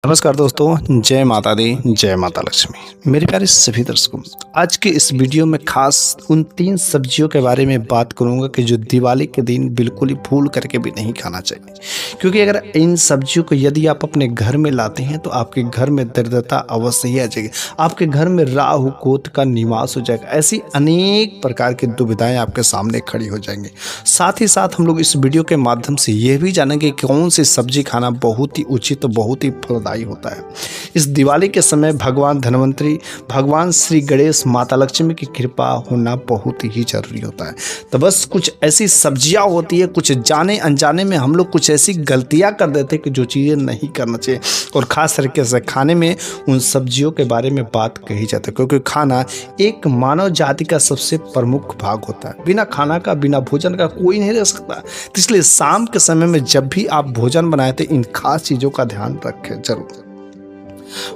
नमस्कार दोस्तों, जय माता दी, जय माता लक्ष्मी। मेरे प्यारे सभी दर्शकों, आज के इस वीडियो में खास उन 3 सब्जियों के बारे में बात करूंगा कि जो दिवाली के दिन बिल्कुल ही भूल करके भी नहीं खाना चाहिए। क्योंकि अगर इन सब्जियों को यदि आप अपने घर में लाते हैं तो आपके घर में दरिद्रता अवश्य ही आ जाएगी, आपके घर में राहु कोत का निवास हो जाएगा। ऐसी अनेक प्रकार की दुविधाएं आपके सामने खड़ी हो जाएंगी। साथ ही साथ हम लोग इस वीडियो के माध्यम से यह भी जानेंगे कि कौन सी सब्जी खाना बहुत ही उचित, बहुत ही फलदायी होता है। इस दिवाली के समय भगवान धन्वंतरी, भगवान श्री गणेश, माता लक्ष्मी की कृपा होना बहुत ही जरूरी होता है। तो बस कुछ ऐसी सब्जियां होती है, कुछ जाने अनजाने में हम लोग कुछ ऐसी गलतियां कर देते हैं कि जो चीज़ें नहीं करना चाहिए, और ख़ास तरीके से खाने में उन सब्जियों के बारे में बात कही जाती है। क्योंकि खाना एक मानव जाति का सबसे प्रमुख भाग होता है। बिना खाना का, बिना भोजन का कोई नहीं रह सकता। तो इसलिए शाम के समय में जब भी आप भोजन बनाए तो इन खास चीज़ों का ध्यान रखें जरूर।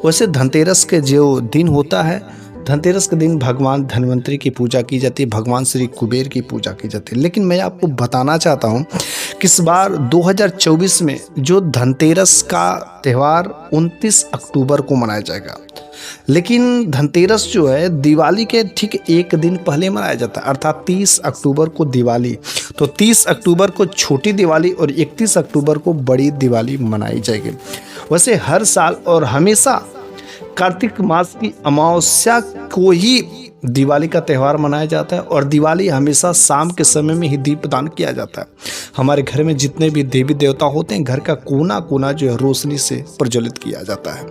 वैसे धनतेरस के जो दिन होता है, धनतेरस के दिन भगवान धन्वंतरी की पूजा की जाती है, भगवान श्री कुबेर की पूजा की जाती है। लेकिन मैं आपको बताना चाहता हूँ कि इस बार 2024 में जो धनतेरस का त्यौहार 29 अक्टूबर को मनाया जाएगा। लेकिन धनतेरस जो है दिवाली के ठीक एक दिन पहले मनाया जाता है, अर्थात 30 अक्टूबर को दिवाली। तो 30 अक्टूबर को छोटी दिवाली और 31 अक्टूबर को बड़ी दिवाली मनाई जाएगी। वैसे हर साल और हमेशा कार्तिक मास की अमावस्या को ही दिवाली का त्यौहार मनाया जाता है, और दिवाली हमेशा शाम के समय में ही दीपदान किया जाता है। हमारे घर में जितने भी देवी देवता होते हैं, घर का कोना कोना जो है रोशनी से प्रज्वलित किया जाता है।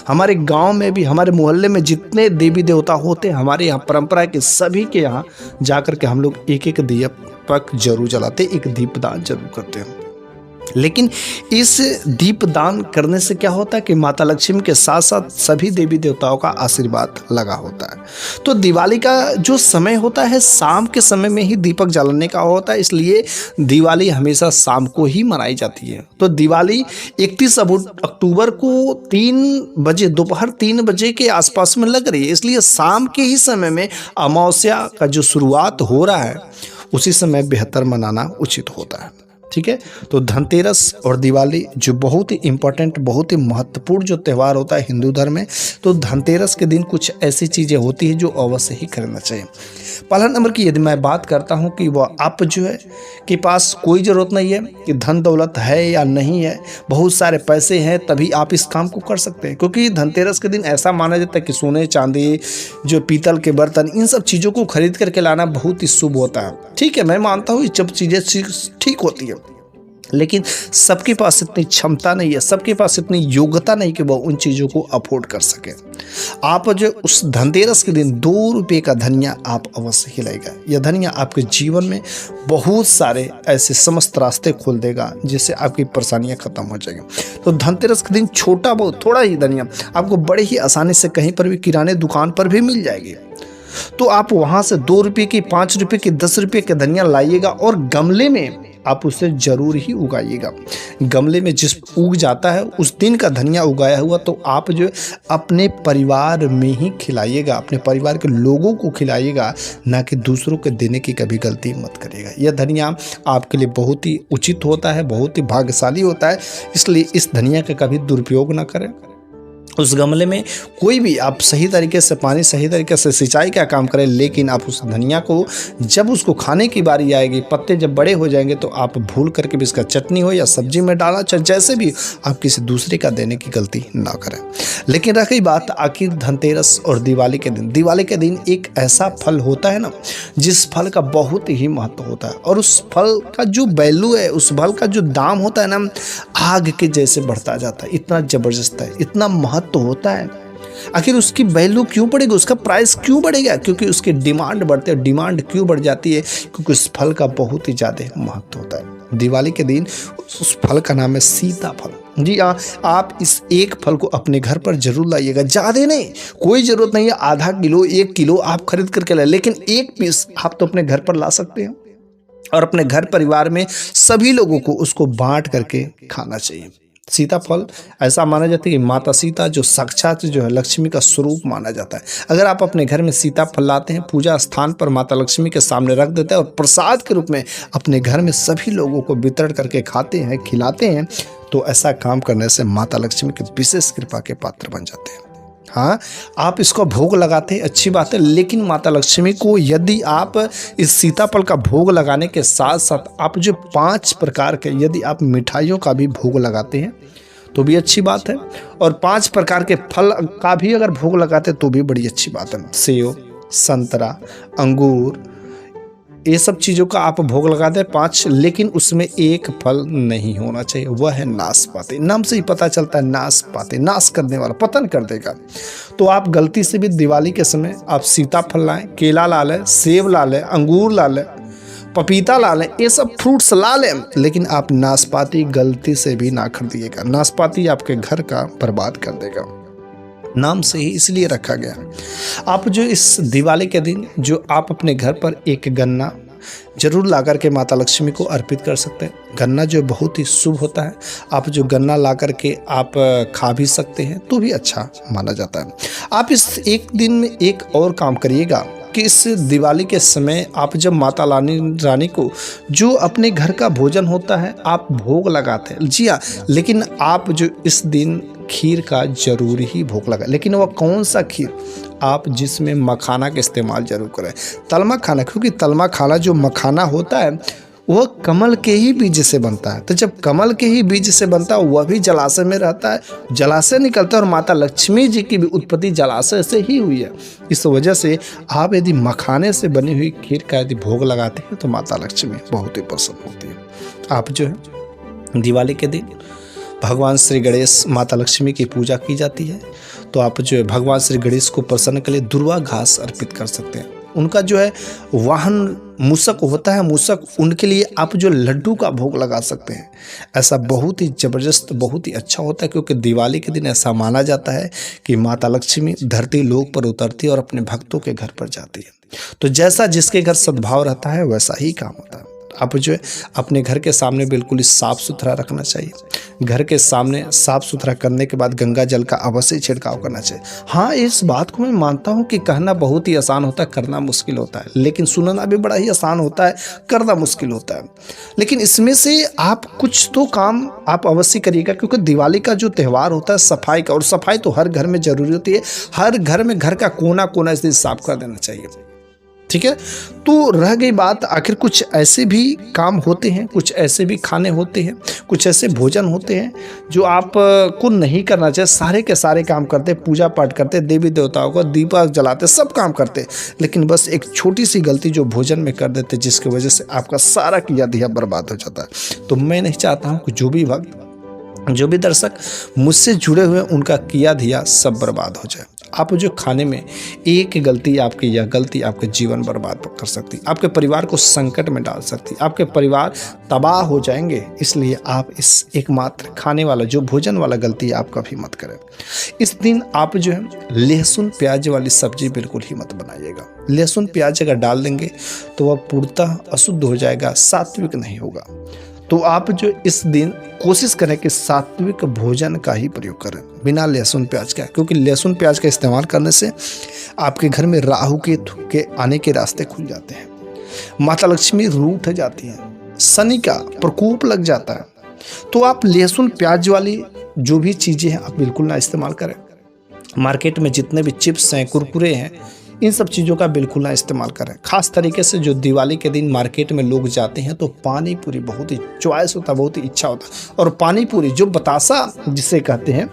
हमारे गांव में भी, हमारे मोहल्ले में जितने देवी देवता होते हैं, हमारे यहाँ परंपरा है कि सभी के यहाँ जाकर के हम लोग एक एक दीपक जरूर जलाते, एक दीपदान जरूर करते हैं। लेकिन इस दीपदान करने से क्या होता है कि माता लक्ष्मी के साथ साथ सभी देवी देवताओं का आशीर्वाद लगा होता है। तो दिवाली का जो समय होता है शाम के समय में ही दीपक जलाने का होता है, इसलिए दिवाली हमेशा शाम को ही मनाई जाती है। तो दिवाली 31 अक्टूबर को 3 बजे, दोपहर 3 बजे के आसपास में लग रही है, इसलिए शाम के ही समय में अमावस्या का जो शुरुआत हो रहा है उसी समय बेहतर मनाना उचित होता है। ठीक है, तो धनतेरस और दिवाली जो बहुत ही इम्पोर्टेंट, बहुत ही महत्वपूर्ण जो त्यौहार होता है हिंदू धर्म में, तो धनतेरस के दिन कुछ ऐसी चीज़ें होती हैं जो अवश्य ही करना चाहिए। पहला नंबर की यदि मैं बात करता हूं कि वह आप जो है के पास कोई ज़रूरत नहीं है कि धन दौलत है या नहीं है, बहुत सारे पैसे हैं तभी आप इस काम को कर सकते हैं। क्योंकि धनतेरस के दिन ऐसा माना जाता है कि सोने चांदी, जो पीतल के बर्तन, इन सब चीज़ों को खरीद करके लाना बहुत ही शुभ होता है। ठीक है, मैं मानता हूँ ये सब चीज़ें ठीक होती है, लेकिन सबके पास इतनी क्षमता नहीं है, सबके पास इतनी योग्यता नहीं कि वो उन चीज़ों को अफोर्ड कर सके। आप जो उस धनतेरस के दिन 2 रुपये का धनिया आप अवश्य ही लाएगा। यह धनिया आपके जीवन में बहुत सारे ऐसे समस्त रास्ते खोल देगा जिससे आपकी परेशानियां खत्म हो जाएगी। तो धनतेरस के दिन छोटा बहुत, थोड़ा ही धनिया आपको बड़े ही आसानी से कहीं पर भी, किराने दुकान पर भी मिल जाएगी। तो आप वहाँ से 2 रुपये की, 5 रुपये की, 10 रुपये के धनिया लाइएगा, और गमले में आप उसे जरूर ही उगाइएगा। गमले में जिस उग जाता है उस दिन का धनिया उगाया हुआ, तो आप जो अपने परिवार में ही खिलाइएगा, अपने परिवार के लोगों को खिलाइएगा, ना कि दूसरों को देने की कभी गलती मत करिएगा। यह धनिया आपके लिए बहुत ही उचित होता है, बहुत ही भाग्यशाली होता है, इसलिए इस धनिया का कभी दुरुपयोग ना करें। उस गमले में कोई भी आप सही तरीके से पानी, सही तरीके से सिंचाई का काम करें, लेकिन आप उस धनिया को जब उसको खाने की बारी आएगी, पत्ते जब बड़े हो जाएंगे, तो आप भूल करके भी इसका चटनी हो या सब्जी में डालना, चाहे जैसे भी, आप किसी दूसरे का देने की गलती ना करें। लेकिन रही बात आखिर धनतेरस और दिवाली के दिन, दिवाली के दिन एक ऐसा फल होता है ना, जिस फल का बहुत ही महत्व होता है, और उस फल का जो वैल्यू है, उस फल का जो दाम होता है ना, आग के जैसे बढ़ता जाता है। इतना जबरदस्त है, इतना महत्व होता है। आखिर उसकी वैल्यू क्यों बढ़ेगी, उसका प्राइस क्यों बढ़ेगा? क्योंकि उसकी डिमांड बढ़ते हैं। डिमांड क्यों बढ़ जाती है? क्योंकि उस फल का बहुत ही ज़्यादा महत्व होता है। दिवाली के दिन उस फल का नाम है सीताफल। जी हाँ, आप इस एक फल को अपने घर पर जरूर लाइएगा। ज़्यादा नहीं, कोई ज़रूरत नहीं है आधा किलो, 1 किलो आप खरीद करके लाए, लेकिन 1 पीस आप तो अपने घर पर ला सकते हैं, और अपने घर परिवार में सभी लोगों को उसको बांट करके खाना चाहिए। सीताफल ऐसा माना जाता है कि माता सीता जो साक्षात जो है लक्ष्मी का स्वरूप माना जाता है। अगर आप अपने घर में सीताफल लाते हैं, पूजा स्थान पर माता लक्ष्मी के सामने रख देते हैं और प्रसाद के रूप में अपने घर में सभी लोगों को वितरण करके खाते हैं, खिलाते हैं, तो ऐसा काम करने से माता लक्ष्मी की विशेष कृपा के पात्र बन जाते हैं। हाँ, आप इसको भोग लगाते हैं, अच्छी बात है, लेकिन माता लक्ष्मी को यदि आप इस सीताफल का भोग लगाने के साथ साथ आप जो 5 प्रकार के यदि आप मिठाइयों का भी भोग लगाते हैं तो भी अच्छी बात है, और 5 प्रकार के फल का भी अगर भोग लगाते हैं तो भी बड़ी अच्छी बात है। सेव, संतरा, अंगूर, ये सब चीज़ों का आप भोग लगाते हैं 5, लेकिन उसमें एक फल नहीं होना चाहिए, वह है नाशपाती। नाम से ही पता चलता है नाशपाती, नाश करने वाला, पतन कर देगा। तो आप गलती से भी दिवाली के समय आप सीताफल लाएं, केला ला लें, सेब ला लें, अंगूर ला लें, पपीता ला लें, ये सब फ्रूट्स ला लें, लेकिन आप नाशपाती गलती से भी ना खरीदिएगा। नाशपाती आपके घर का बर्बाद कर देगा। नाम से ही इसलिए रखा गया। आप जो इस दिवाली के दिन जो आप अपने घर पर एक गन्ना जरूर ला कर के माता लक्ष्मी को अर्पित कर सकते हैं। गन्ना जो बहुत ही शुभ होता है, आप जो गन्ना ला कर के आप खा भी सकते हैं तो भी अच्छा माना जाता है। आप इस एक दिन में एक और काम करिएगा कि इस दिवाली के समय आप जब माता रानी को जो अपने घर का भोजन होता है आप भोग लगाते हैं, जी हाँ, लेकिन आप जो इस दिन खीर का जरूर ही भोग लगा, लेकिन वह कौन सा खीर, आप जिसमें मखाना का इस्तेमाल जरूर करें, तलमा खाना, क्योंकि तलमा खाना जो मखाना होता है वह कमल के ही बीज से बनता है। तो जब कमल के ही बीज से बनता है वह भी जलाशय में रहता है, जलाशय निकलता है, और माता लक्ष्मी जी की भी उत्पत्ति जलाशय से ही हुई है। इस वजह से आप यदि मखाने से बनी हुई खीर का यदि भोग लगाते हैं तो माता लक्ष्मी बहुत ही प्रसन्न होती है। आप जो है दिवाली के दिन भगवान श्री गणेश, माता लक्ष्मी की पूजा की जाती है, तो आप जो है भगवान श्री गणेश को प्रसन्न के लिए दुर्वा घास अर्पित कर सकते हैं। उनका जो है वाहन मूषक होता है, मूषक, उनके लिए आप जो लड्डू का भोग लगा सकते हैं। ऐसा बहुत ही ज़बरदस्त, बहुत ही अच्छा होता है, क्योंकि दिवाली के दिन ऐसा माना जाता है कि माता लक्ष्मी धरती लोक पर उतरती है और अपने भक्तों के घर पर जाती है। तो जैसा जिसके घर सद्भाव रहता है वैसा ही काम होता है। आप जो है अपने घर के सामने बिल्कुल ही साफ़ सुथरा रखना चाहिए। घर के सामने साफ़ सुथरा करने के बाद गंगा जल का अवश्य छिड़काव करना चाहिए। हाँ, इस बात को मैं मानता हूँ कि कहना बहुत ही आसान होता है, करना मुश्किल होता है, लेकिन सुनना भी बड़ा ही आसान होता है, करना मुश्किल होता है। लेकिन इसमें से आप कुछ तो काम आप अवश्य करिएगा, क्योंकि दिवाली का जो त्यौहार होता है सफाई का, और सफाई तो हर घर में ज़रूरी होती है। हर घर में घर का कोना कोना इस दिन साफ कर देना चाहिए, ठीक है। तो रह गई बात, आखिर कुछ ऐसे भी काम होते हैं, कुछ ऐसे भी खाने होते हैं, कुछ ऐसे भोजन होते हैं जो आप को नहीं करना चाहिए। सारे के सारे काम करते, पूजा पाठ करते, देवी देवताओं को दीपक जलाते, सब काम करते, लेकिन बस एक छोटी सी गलती जो भोजन में कर देते, जिसकी वजह से आपका सारा किया दिया बर्बाद हो जाता है। तो मैं नहीं चाहता हूँ कि जो भी भक्त, जो भी दर्शक मुझसे जुड़े हुए उनका किया दिया सब बर्बाद हो जाए। आप जो खाने में एक गलती आपकी, यह गलती आपके जीवन बर्बाद कर सकती, आपके परिवार को संकट में डाल सकती, आपके परिवार तबाह हो जाएंगे। इसलिए आप इस एकमात्र खाने वाला जो भोजन वाला गलती आप कभी मत करें। इस दिन आप जो है लहसुन प्याज वाली सब्जी बिल्कुल ही मत बनाइएगा। लहसुन प्याज अगर डाल देंगे तो वह पूर्णतः अशुद्ध हो जाएगा, सात्विक नहीं होगा। तो आप जो इस दिन कोशिश करें कि सात्विक भोजन का ही प्रयोग करें, बिना लहसुन प्याज का, क्योंकि लहसुन प्याज का इस्तेमाल करने से आपके घर में राहु के आने के रास्ते खुल जाते हैं, माता लक्ष्मी रूठ जाती हैं, शनि का प्रकोप लग जाता है। तो आप लहसुन प्याज वाली जो भी चीज़ें हैं आप बिल्कुल ना इस्तेमाल करें। मार्केट में जितने भी चिप्स हैं, कुरकुरे हैं, इन सब चीज़ों का बिल्कुल ना इस्तेमाल करें। खास तरीके से जो दिवाली के दिन मार्केट में लोग जाते हैं तो पानी पूरी बहुत ही चॉइस होता है, बहुत ही इच्छा होता है, और पानी पूरी जो बतासा जिसे कहते हैं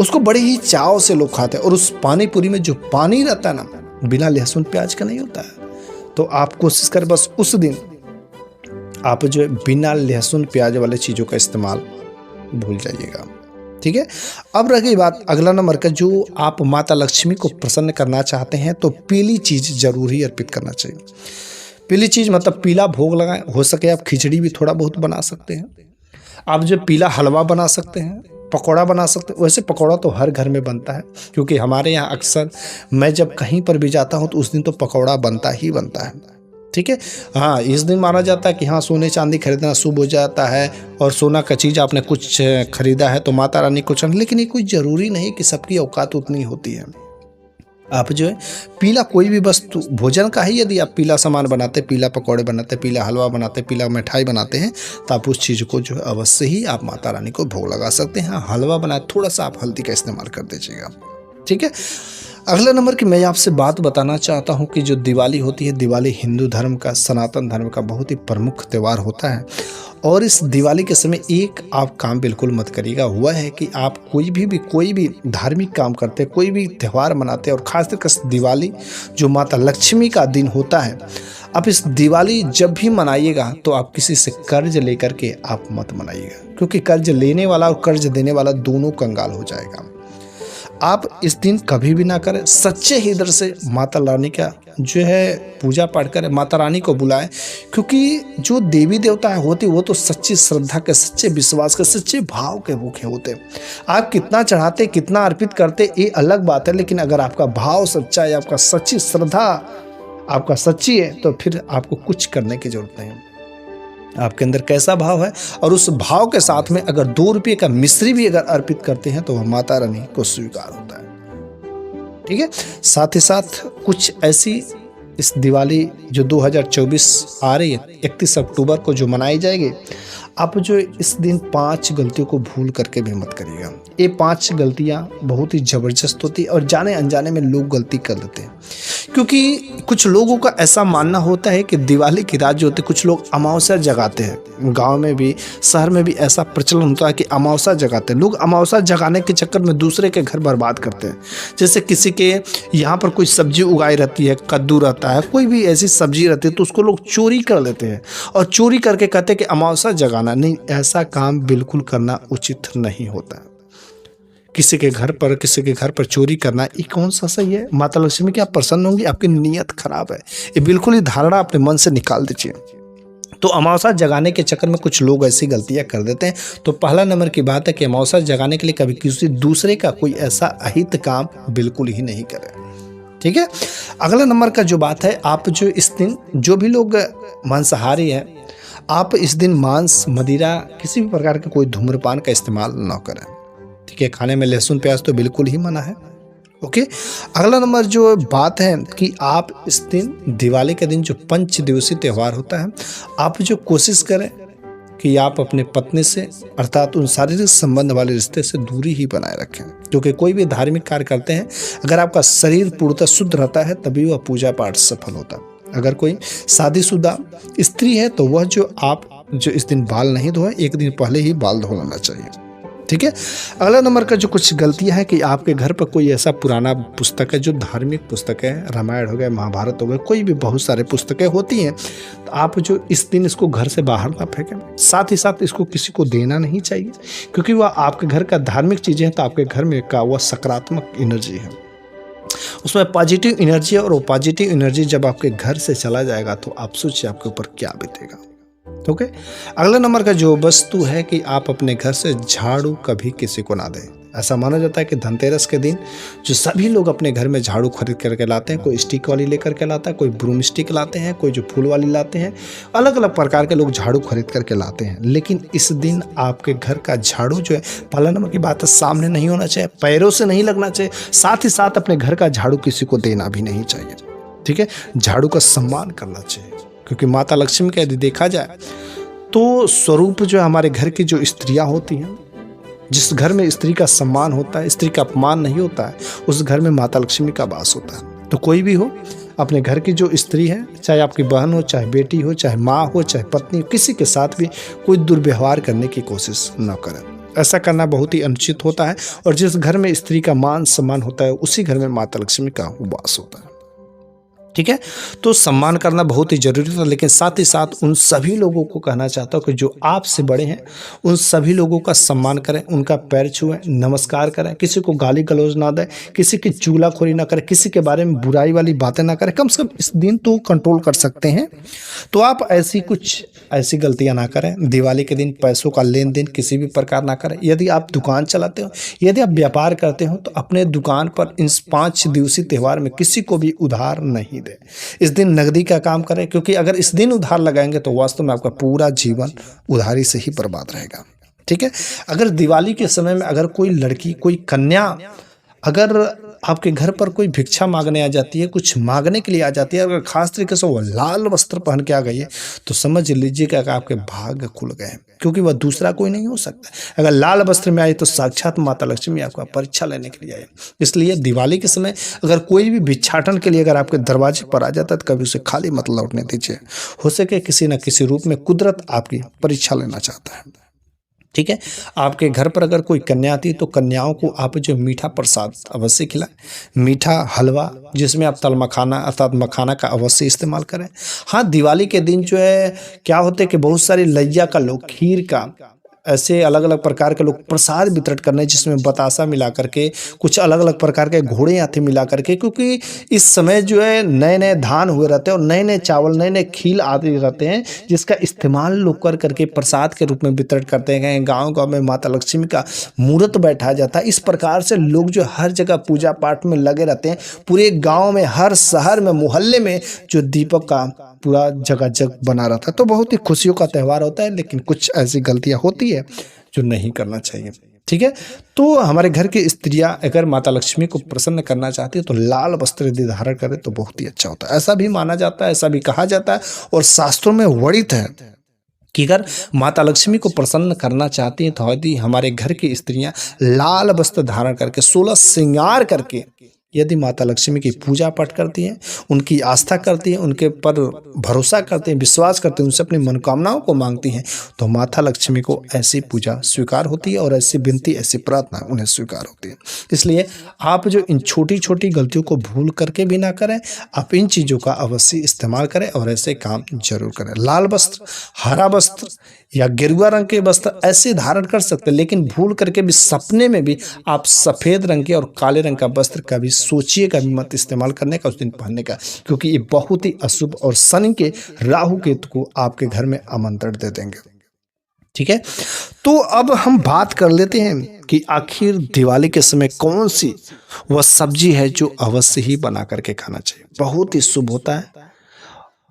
उसको बड़े ही चाव से लोग खाते हैं। और उस पानी पूरी में जो पानी रहता है ना, बिना लहसुन प्याज का नहीं होता है। तो आप कोशिश करें बस उस दिन आप जो है बिना लहसुन प्याज वाले चीज़ों का इस्तेमाल भूल जाइएगा, ठीक है। अब रह गई बात अगला नंबर का, जो आप माता लक्ष्मी को प्रसन्न करना चाहते हैं तो पीली चीज़ जरूर ही अर्पित करना चाहिए। पीली चीज़ मतलब पीला भोग लगाएं, हो सके आप खिचड़ी भी थोड़ा बहुत बना सकते हैं, आप जो पीला हलवा बना सकते हैं, पकौड़ा बना सकते हैं। वैसे पकौड़ा तो हर घर में बनता है, क्योंकि हमारे यहाँ अक्सर मैं जब कहीं पर भी जाता हूँ तो उस दिन तो पकौड़ा बनता ही बनता है। ठीक है। हाँ, इस दिन माना जाता है कि हाँ, सोने चांदी खरीदना शुभ हो जाता है, और सोना का चीज़ आपने कुछ खरीदा है तो माता रानी को चढ़, लेकिन ये कोई ज़रूरी नहीं कि सबकी औकात उतनी होती है। आप जो है पीला कोई भी वस्तु भोजन का ही, यदि आप पीला सामान बनाते, पीला पकौड़े बनाते, पीला हलवा बनाते, पीला मिठाई बनाते हैं, तो आप उस चीज़ को जो है अवश्य ही आप माता रानी को भोग लगा सकते हैं। हलवा बनाए, थोड़ा सा आप हल्दी का इस्तेमाल कर दीजिएगा, ठीक है। अगला नंबर की मैं आपसे बात बताना चाहता हूं कि जो दिवाली होती है, दिवाली हिंदू धर्म का, सनातन धर्म का बहुत ही प्रमुख त्यौहार होता है। और इस दिवाली के समय एक आप काम बिल्कुल मत करिएगा, वह है कि आप कोई भी धार्मिक काम करते हैं, कोई भी त्यौहार मनाते हैं, और खासकर दिवाली जो माता लक्ष्मी का दिन होता है, आप इस दिवाली जब भी मनाइएगा तो आप किसी से कर्ज लेकर के आप मत मनाइएगा, क्योंकि कर्ज लेने वाला और कर्ज देने वाला दोनों कंगाल हो जाएगा। आप इस दिन कभी भी ना करें, सच्चे हृदय से माता रानी का जो है पूजा पाठ करें, माता रानी को बुलाएं, क्योंकि जो देवी देवता होते वो तो सच्ची श्रद्धा के, सच्चे विश्वास के, सच्चे भाव के भूखे होते। आप कितना चढ़ाते, कितना अर्पित करते, ये अलग बात है, लेकिन अगर आपका भाव सच्चा है, आपका सच्ची श्रद्धा आपका सच्ची है, तो फिर आपको कुछ करने की जरूरत नहीं है। आपके अंदर कैसा भाव है, और उस भाव के साथ में अगर 2 रुपये का मिश्री भी अगर अर्पित करते हैं तो वह माता रानी को स्वीकार होता है, ठीक है। साथ ही साथ कुछ ऐसी इस दिवाली जो 2024 आ रही है, 31 अक्टूबर को जो मनाई जाएगी, आप जो इस दिन 5 गलतियों को भूल करके भी मत करिएगा। ये 5 गलतियां बहुत ही ज़बरदस्त होती है, और जाने अनजाने में लोग गलती कर देते हैं, क्योंकि कुछ लोगों का ऐसा मानना होता है कि दिवाली की रात जो होती है, कुछ लोग अमावस्या जगाते हैं। गांव में भी, शहर में भी ऐसा प्रचलन होता है कि अमावस्या जगाते हैं लोग। अमावस्या जगाने के चक्कर में दूसरे के घर बर्बाद करते हैं। जैसे किसी के यहाँ पर कोई सब्जी उगाई रहती है, कद्दू रहता है, कोई भी ऐसी सब्जी रहती है, तो उसको लोग चोरी कर लेते हैं, और चोरी करके कहते हैं कि अमावस्या जगाना नहीं। ऐसा काम बिल्कुल करना उचित नहीं होता। किसी के घर पर चोरी करना, ये कौन सा सही है? माता लक्ष्मी क्या प्रसन्न होंगी? आपकी नीयत खराब है। ये बिल्कुल ही धारणा अपने मन से निकाल दीजिए। तो अमावस्या जगाने के चक्कर में कुछ लोग ऐसी गलतियां कर देते हैं। तो पहला नंबर की बात है कि अमावस्या जगाने के लिए कभी किसी दूसरे का कोई ऐसा अहित काम बिल्कुल ही नहीं करें, ठीक है। अगला नंबर का जो बात है, आप जो इस दिन जो भी लोग मांसाहारी हैं, आप इस दिन मांस, मदिरा, किसी भी प्रकार का कोई धूम्रपान का इस्तेमाल न करें, ठीक है। खाने में लहसुन प्याज तो बिल्कुल ही मना है, ओके। अगला नंबर जो बात है कि आप इस दिन दिवाली के दिन जो 5 दिवसीय त्यौहार होता है, आप जो कोशिश करें कि आप अपने पत्नी से, अर्थात उन शारीरिक संबंध वाले रिश्ते से दूरी ही बनाए रखें, क्योंकि कोई भी धार्मिक कार्य करते हैं, अगर आपका शरीर पूर्णतः शुद्ध रहता है तभी वह पूजा पाठ सफल होता है। अगर कोई शादीशुदा स्त्री है तो वह जो इस दिन बाल नहीं धोए, एक दिन पहले ही बाल धो लेना चाहिए, ठीक है। अगला नंबर का जो कुछ गलतियां हैं कि आपके घर पर कोई ऐसा पुराना पुस्तक है जो धार्मिक पुस्तक है, रामायण हो गया, महाभारत हो गया, कोई भी बहुत सारे पुस्तकें होती हैं, तो आप जो इस दिन इसको घर से बाहर ना फेंकें। साथ ही साथ इसको किसी को देना नहीं चाहिए, क्योंकि वह आपके घर का धार्मिक चीज़ें हैं, तो आपके घर में का वह सकारात्मक एनर्जी है, उसमें पॉजिटिव एनर्जी है, और वो पॉजिटिव एनर्जी जब आपके घर से चला जाएगा तो आप सोचिए आपके ऊपर क्या बीतेगा, ओके। अगला नंबर का जो वस्तु है कि आप अपने घर से झाड़ू कभी किसी को ना दें। ऐसा माना जाता है कि धनतेरस के दिन जो सभी लोग अपने घर में झाड़ू खरीद करके लाते हैं, कोई स्टिक वाली लेकर के लाता है, कोई ब्रूम स्टिक लाते हैं, कोई जो फूल वाली लाते हैं, अलग अलग प्रकार के लोग झाड़ू खरीद करके लाते हैं। लेकिन इस दिन आपके घर का झाड़ू जो है, पहला नंबर की बात है, सामने नहीं होना चाहिए, पैरों से नहीं लगना चाहिए। साथ ही साथ अपने घर का झाड़ू किसी को देना भी नहीं चाहिए, ठीक है। झाड़ू का सम्मान करना चाहिए, क्योंकि माता लक्ष्मी का यदि देखा जाए तो स्वरूप जो हमारे घर की जो स्त्रियां होती हैं, जिस घर में स्त्री का सम्मान होता है, स्त्री का अपमान नहीं होता है, उस घर में माता लक्ष्मी का वास होता है। तो कोई भी हो, अपने घर की जो स्त्री है, चाहे आपकी बहन हो, चाहे बेटी हो, चाहे माँ हो, चाहे पत्नी हो, किसी के साथ भी कोई दुर्व्यवहार करने की कोशिश न करें। ऐसा करना बहुत ही अनुचित होता है, और जिस घर में स्त्री का मान सम्मान होता है उसी घर में माता लक्ष्मी का वास होता है, ठीक है। तो सम्मान करना बहुत ही जरूरी था। लेकिन साथ ही साथ उन सभी लोगों को कहना चाहता हूँ कि जो आपसे बड़े हैं, उन सभी लोगों का सम्मान करें, उनका पैर छुएं, नमस्कार करें, किसी को गाली गलौज ना दें, किसी की चुगलाखोरी ना करें, किसी के बारे में बुराई वाली बातें ना करें। कम से कम इस दिन तो कंट्रोल कर सकते हैं, तो आप ऐसी गलतियां ना करें। दिवाली के दिन पैसों का लेन देन किसी भी प्रकार ना करें। यदि आप दुकान चलाते हो, यदि आप व्यापार करते हो, तो अपने दुकान पर इन 5 दिवसीय त्यौहार में किसी को भी उधार नहीं नहीं दें। इस दिन नकदी का काम करें, क्योंकि अगर इस दिन उधार लगाएंगे तो वास्तव में आपका पूरा जीवन उधारी से ही बर्बाद रहेगा। ठीक है। अगर दिवाली के समय में अगर कोई लड़की, कोई कन्या अगर आपके घर पर कोई भिक्षा मांगने आ जाती है, कुछ मांगने के लिए आ जाती है, अगर खास तरीके से वो लाल वस्त्र पहन के आ गई है, तो समझ लीजिएगा कि आपके भाग्य खुल गए हैं, क्योंकि वह दूसरा कोई नहीं हो सकता। अगर लाल वस्त्र में आई तो साक्षात माता लक्ष्मी आपका परीक्षा लेने के लिए आई। इसलिए दिवाली के समय अगर कोई भी भिक्षाटन के लिए अगर आपके दरवाजे पर आ जाता है तो कभी उसे खाली मत लौटने दीजिए। हो सके किसी न किसी रूप में कुदरत आपकी परीक्षा लेना चाहता है। ठीक है। आपके घर पर अगर कोई कन्या आती है तो कन्याओं को आप जो मीठा प्रसाद अवश्य खिलाएं, मीठा हलवा जिसमें आप तल मखाना अर्थात मखाना का अवश्य इस्तेमाल करें। हाँ, दिवाली के दिन जो है क्या होता है कि बहुत सारे लैया का लोग, खीर का, ऐसे अलग अलग प्रकार के लोग प्रसाद वितरण करने, जिसमें बतासा मिला करके, कुछ अलग अलग प्रकार के घोड़े आते मिला करके, क्योंकि इस समय जो है नए नए धान हुए रहते हैं और नए नए चावल, नए नए खील आदि रहते हैं, जिसका इस्तेमाल लोग कर करके प्रसाद के रूप में वितरण करते हैं। गाँव गाँव में माता लक्ष्मी का मूर्त बैठाया जाता है। इस प्रकार से लोग जो हर जगह पूजा पाठ में लगे रहते हैं। पूरे गाँव में, हर शहर में, मोहल्ले में जो दीपक का पूरा जगह जग बना रहता है। तो बहुत ही खुशियों का त्यौहार होता है, लेकिन कुछ ऐसी गलतियां होती है जो नहीं करना चाहिए। ठीक है। तो हमारे घर की स्त्रियां अगर माता लक्ष्मी को प्रसन्न करना चाहती है तो लाल वस्त्र यदि धारण करें तो बहुत ही अच्छा होता है। ऐसा भी माना जाता है, ऐसा भी कहा जाता है और शास्त्रों में वर्णित है कि अगर माता लक्ष्मी को प्रसन्न करना चाहती हैं तो यदि हमारे घर की स्त्रियां लाल वस्त्र धारण करके, 16 श्रृंगार करके यदि माता लक्ष्मी की पूजा पाठ करती हैं, उनकी आस्था करती हैं, उनके पर भरोसा करते हैं, विश्वास करते हैं, उनसे अपनी मनोकामनाओं को मांगती हैं, तो माता लक्ष्मी को ऐसी पूजा स्वीकार होती है और ऐसी विनती, ऐसी प्रार्थना उन्हें स्वीकार होती है। इसलिए आप जो इन छोटी छोटी गलतियों को भूल करके भी ना करें, आप इन चीज़ों का अवश्य इस्तेमाल करें और ऐसे काम जरूर करें। लाल वस्त्र, हरा वस्त्र या गेरुआ रंग के वस्त्र ऐसे धारण कर सकते हैं, लेकिन भूल करके भी सपने में भी आप सफ़ेद रंग के और काले रंग का वस्त्र कभी सोचिएगा भी मत इस्तेमाल करने का, उस दिन पहनने का, क्योंकि ये बहुत ही अशुभ और शनि के, राहु केतु को आपके घर में आमंत्रण दे देंगे। ठीक है। तो अब हम बात कर लेते हैं कि आखिर दिवाली के समय कौन सी वह सब्जी है जो अवश्य ही बना करके खाना चाहिए। बहुत ही शुभ होता है,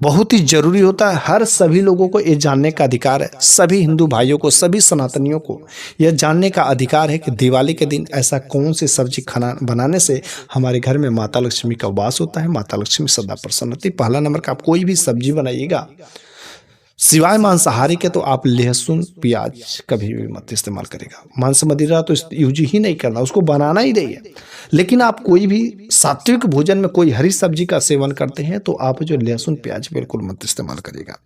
बहुत ही जरूरी होता है। हर सभी लोगों को ये जानने का अधिकार है, सभी हिंदू भाइयों को, सभी सनातनियों को यह जानने का अधिकार है कि दिवाली के दिन ऐसा कौन सी सब्जी खाना बनाने से हमारे घर में माता लक्ष्मी का वास होता है, माता लक्ष्मी सदा प्रसन्न होती है। पहला नंबर का, आप कोई भी सब्जी बनाइएगा सिवाय मांसाहारी के तो आप लहसुन प्याज कभी भी मत इस्तेमाल करेगा। मांस मदिरा तो यूज ही नहीं करना, उसको बनाना ही नहीं है। लेकिन आप कोई भी सात्विक भोजन में कोई हरी सब्जी का सेवन करते हैं तो आप जो लहसुन प्याज बिल्कुल मत इस्तेमाल करिएगा।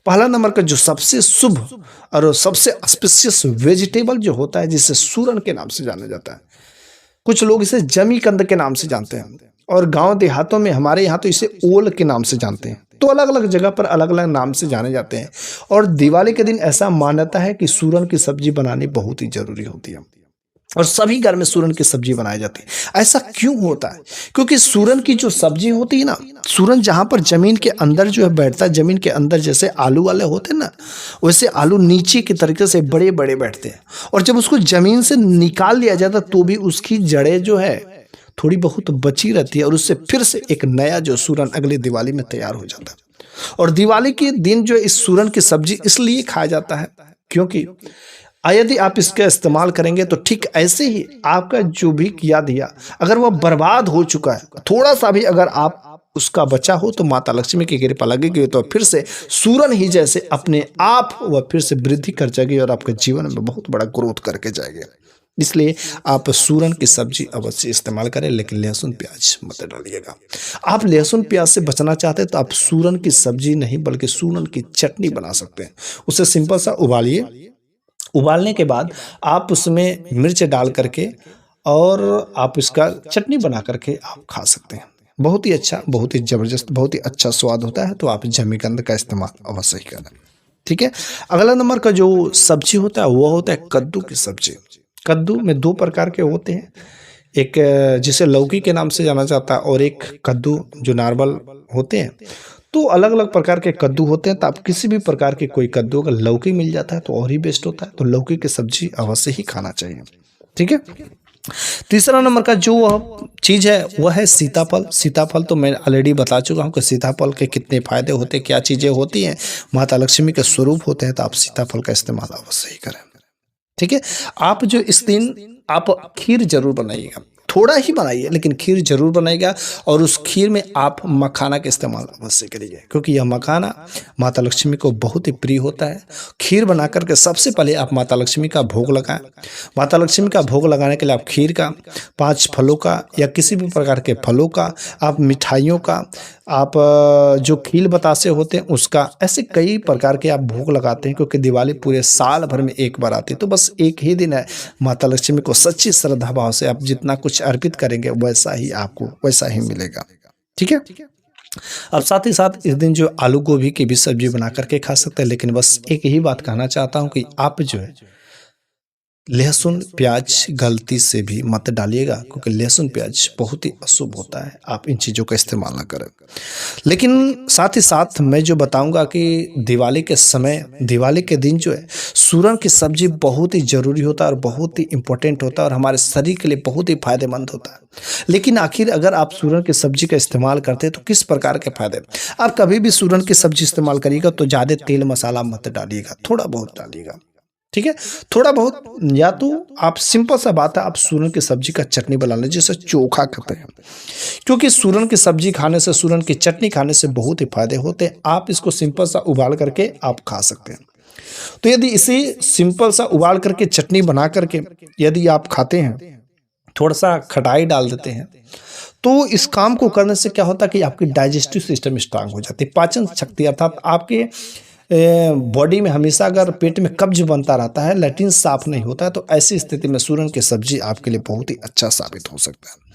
पहला नंबर का जो सबसे शुभ और सबसे ऑस्पिशियस वेजिटेबल जो होता है, जिसे सूरन के नाम से जाना जाता है, कुछ लोग इसे जमीकंद के नाम से जानते हैं और गांव देहातों में, हमारे यहाँ तो इसे ओल के नाम से जानते हैं। तो अलग अलग जगह पर अलग अलग नाम से जाने जाते हैं। और दिवाली के दिन ऐसा मान्यता है कि सूरन की सब्जी बनानी बहुत ही जरूरी होती है और सभी घर में सूरन की सब्जी बनाई जाती है। ऐसा क्यों होता है? क्योंकि सूरन की जो सब्जी होती है ना, सूरन जहां पर जमीन के अंदर जो है बैठता है, जमीन के अंदर जैसे आलू वाले होते हैं ना, वैसे आलू नीचे की तरीके से बड़े बड़े बैठते हैं और जब उसको जमीन से निकाल लिया जाता तो भी उसकी जड़ें जो है थोड़ी बहुत बची रहती है और उससे फिर से एक नया जो सूरन अगले दिवाली में तैयार हो जाता है। और दिवाली के दिन जो इस सूरन की सब्जी इसलिए खाया जाता है क्योंकि यदि आप इसका इस्तेमाल करेंगे तो ठीक ऐसे ही आपका जो भी किया दिया अगर वह बर्बाद हो चुका है, थोड़ा सा भी अगर आप उसका बचा हो तो माता लक्ष्मी की कृपा लगेगी तो फिर से सूरन ही जैसे अपने आप वह फिर से वृद्धि कर जाएगी और आपके जीवन में बहुत बड़ा ग्रोथ करके जाएगी। इसलिए आप सूरन की सब्जी अवश्य इस्तेमाल करें, लेकिन लहसुन प्याज मत डालिएगा। आप लहसुन प्याज से बचना चाहते हैं तो आप सूरन की सब्जी नहीं बल्कि सूरन की चटनी बना सकते हैं। उसे सिंपल सा उबालिए, उबालने के बाद आप उसमें मिर्च डाल करके और आप इसका चटनी बना करके आप खा सकते हैं। बहुत ही अच्छा, बहुत ही ज़बरदस्त, बहुत ही अच्छा स्वाद होता है। तो आप जमीकंद का इस्तेमाल अवश्य ही करें। ठीक है। अगला नंबर का जो सब्जी होता है वो होता है कद्दू की सब्जी। कद्दू में दो प्रकार के होते हैं, एक जिसे लौकी के नाम से जाना जाता है और एक कद्दू जो नॉर्मल होते हैं। तो अलग अलग प्रकार के कद्दू होते हैं। तो आप किसी भी प्रकार के कोई कद्दू अगर लौकी मिल जाता है तो और ही बेस्ट होता है। तो लौकी की सब्जी अवश्य ही खाना चाहिए। ठीक है। तीसरा नंबर का जो वह चीज़ है वह है सीताफल। सीताफल तो मैं ऑलरेडी बता चुका हूँ कि सीताफल के कितने फ़ायदे होते हैं, क्या चीज़ें होती हैं, माता लक्ष्मी के स्वरूप होते हैं, तो आप सीताफल का इस्तेमाल अवश्य ही करें। ठीक है। आप जो इस दिन आप खीर जरूर बनाइएगा, थोड़ा ही बनाइए लेकिन खीर जरूर बनाइएगा, और उस खीर में आप मखाना का इस्तेमाल अवश्य करिए, क्योंकि यह मखाना माता लक्ष्मी को बहुत ही प्रिय होता है। खीर बना करके सबसे पहले आप माता लक्ष्मी का भोग लगाएं। माता लक्ष्मी का भोग लगाने के लिए आप खीर का, 5 फलों का या किसी भी प्रकार के फलों का, आप मिठाइयों का, आप जो खील बतासे होते हैं उसका, ऐसे कई प्रकार के आप भोग लगाते हैं, क्योंकि दिवाली पूरे साल भर में एक बार आती है, तो बस एक ही दिन है। माता लक्ष्मी को सच्ची श्रद्धा भाव से आप जितना कुछ अर्पित करेंगे वैसा ही आपको वैसा ही मिलेगा। ठीक है। अब साथ ही साथ इस दिन जो आलू गोभी की भी सब्जी बना करके खा सकते हैं, लेकिन बस एक ही बात कहना चाहता हूँ कि आप जो है लहसुन प्याज गलती से भी मत डालिएगा, क्योंकि लहसुन प्याज बहुत ही अशुभ होता है, आप इन चीज़ों का इस्तेमाल ना करें। लेकिन साथ ही साथ मैं जो बताऊंगा कि दिवाली के समय, दिवाली के दिन जो है सूरन की सब्जी बहुत ही ज़रूरी होता है और बहुत ही इम्पोर्टेंट होता है और हमारे शरीर के लिए बहुत ही फायदेमंद होता है। लेकिन आखिर अगर आप सूरन की सब्जी का इस्तेमाल करते हैं तो किस प्रकार के फायदे? आप कभी भी सूरन की सब्जी इस्तेमाल करिएगा तो ज़्यादा तेल मसाला मत डालिएगा, थोड़ा बहुत डालिएगा। ठीक है। थोड़ा बहुत, या तो आप सिंपल सा बात है, आप सूरन की सब्जी का चटनी बना लीजिए, जैसे चोखा करते हैं, क्योंकि सूरन की सब्जी खाने से, सूरन की चटनी खाने से बहुत ही फायदे होते हैं। आप इसको सिंपल सा उबाल करके आप खा सकते हैं। तो यदि इसे सिंपल सा उबाल करके चटनी बना करके यदि आप खाते हैं, थोड़ा सा खटाई डाल देते हैं, तो इस काम को करने से क्या होता है कि आपकी डाइजेस्टिव सिस्टम स्ट्रांग हो जाती है, पाचन शक्ति अर्थात आपके बॉडी में हमेशा अगर पेट में कब्ज बनता रहता है, लैट्रिन साफ नहीं होता है, तो ऐसी स्थिति में सूरन की सब्जी आपके लिए बहुत ही अच्छा साबित हो सकता है।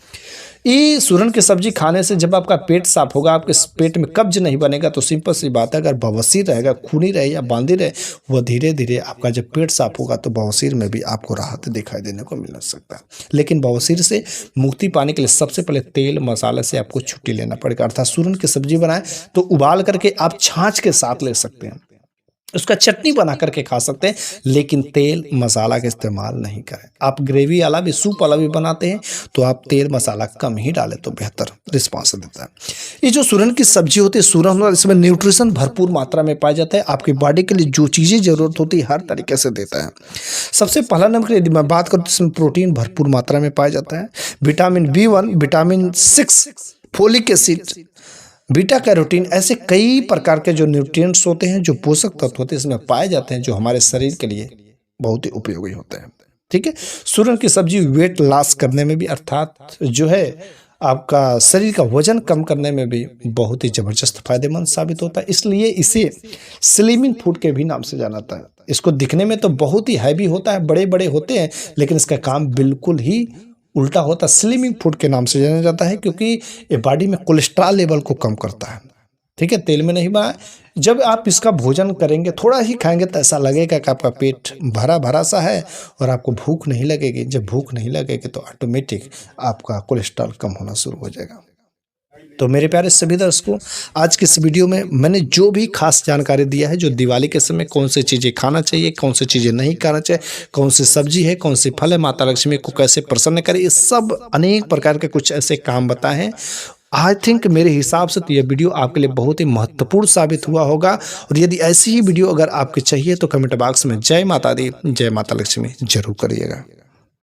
ये सूरन की सब्जी खाने से जब आपका पेट साफ होगा, आपके पेट में कब्ज नहीं बनेगा, तो सिंपल सी बात है, अगर बवासीर रहेगा, खूनी रहे या बांदी रहे, वह धीरे धीरे आपका जब पेट साफ होगा तो बवासीर में भी आपको राहत दिखाई देने को मिल सकता है। लेकिन बवासीर से मुक्ति पाने के लिए सबसे पहले तेल मसाले से आपको छुट्टी लेना पड़ेगा, अर्थात सूरन की सब्जी बनाए तो उबाल करके आप छाछ के साथ ले सकते हैं, उसका चटनी बना करके खा सकते हैं, लेकिन तेल मसाला का इस्तेमाल नहीं करें। आप ग्रेवी वाला भी, सूप वाला भी बनाते हैं तो आप तेल मसाला कम ही डालें तो बेहतर रिस्पांस देता है। ये जो सूरन की सब्जी होती है, सूरन इसमें न्यूट्रिशन भरपूर मात्रा में पाया जाता है, आपकी बॉडी के लिए जो चीज़ें जरूरत होती है हर तरीके से देता है। सबसे पहला नंबर यदि मैं बात करूँ तो इसमें प्रोटीन भरपूर मात्रा में पाया जाता है, vitamin B1, vitamin 6, folic acid, beta carotene, ऐसे कई प्रकार के जो न्यूट्रिएंट्स होते हैं, जो पोषक तत्व होते हैं इसमें पाए जाते हैं, जो हमारे शरीर के लिए बहुत ही उपयोगी होते हैं। ठीक है। सूरन की सब्जी वेट लॉस करने में भी, अर्थात जो है आपका शरीर का वजन कम करने में भी बहुत ही ज़बरदस्त फायदेमंद साबित होता है, इसलिए इसे स्लिमिंग फूड के भी नाम से जाना जाता है। इसको दिखने में तो बहुत ही हैवी होता है, बड़े बड़े होते हैं, लेकिन इसका काम बिल्कुल ही उल्टा होता है। स्लिमिंग फूड के नाम से जाना जाता है, क्योंकि ये बॉडी में कोलेस्ट्रॉल लेवल को कम करता है। ठीक है। तेल में नहीं बना, जब आप इसका भोजन करेंगे, थोड़ा ही खाएंगे तो ऐसा लगेगा कि आपका पेट भरा भरा सा है और आपको भूख नहीं लगेगी। जब भूख नहीं लगेगी तो ऑटोमेटिक आपका कोलेस्ट्रॉल कम होना शुरू हो जाएगा। तो मेरे प्यारे सभी दर्शकों, आज के इस वीडियो में मैंने जो भी खास जानकारी दिया है, जो दिवाली के समय कौन सी चीज़ें खाना चाहिए, कौन सी चीज़ें नहीं खाना चाहिए, कौन सी सब्जी है, कौन सी फल है, माता लक्ष्मी को कैसे प्रसन्न करें, ये सब अनेक प्रकार के कुछ ऐसे काम बताए हैं। आई थिंक मेरे हिसाब से तो यह वीडियो आपके लिए बहुत ही महत्वपूर्ण साबित हुआ होगा, और यदि ऐसी ही वीडियो अगर आपके चाहिए तो कमेंट बॉक्स में जय माता दी, जय माता लक्ष्मी जरूर करिएगा।